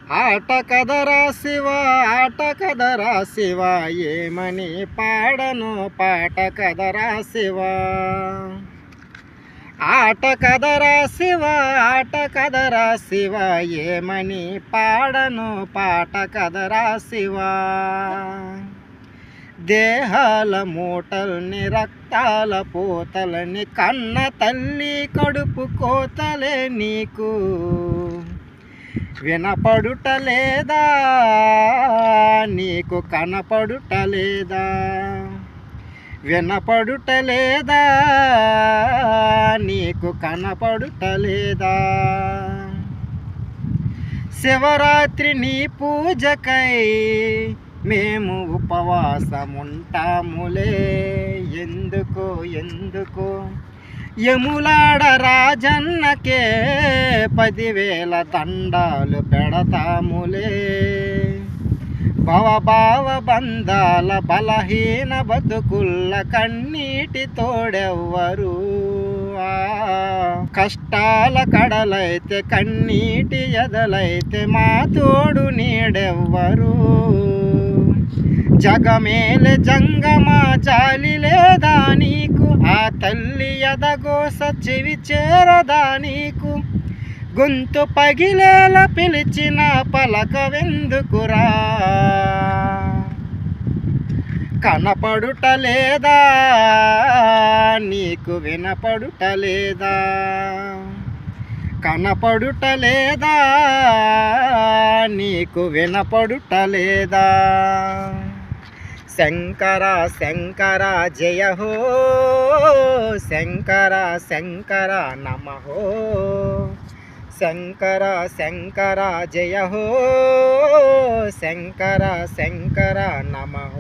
ఆట కదరా శివ, ఆట కదరా శివ, ఏమని పాడను పాట కదరా శివ. ఆట కదరా శివ, ఆట కదరా శివ, ఏమని పాడను పాట కదరా శివ. దేహాల మూటల్ని రక్తాల పూతలని కన్న తల్లి కడుపు కోతలే నీకు వినపడుటలేదా, నీకు కనపడుటలేదా, వినపడుటలేదా, నీకు కనపడుటలేదా. శివరాత్రి నీ పూజకై మేము ఉపవాసముంటాములే. ఎందుకో ఎందుకో యములాడ రాజన్నకే 10,000 దండాలు పెడతాములే. భవభావ బంధాల బలహీన బతుకుల్ల కన్నీటి తోడెవ్వరు. కష్టాల కడలైతే కన్నీటి ఎదలైతే మా తోడు నీడెవ్వరు. జగమేల జంగమా జాలి లేదా నీకు, ఆ తల్లి ఎదగోస చెవి చేరదా నీకు. గొంతు పగిలేల పిలిచిన పలకవెందుకురా, కనపడుటలేదా, నీకు వినపడుటలేదా, కనపడుటలేదా, నీకు వినపడుటలేదా. శంకర శంకర జయ హో, శంకర శంకర నమః. శంకర శంకర జయ హో, శంకర శంకర నమః.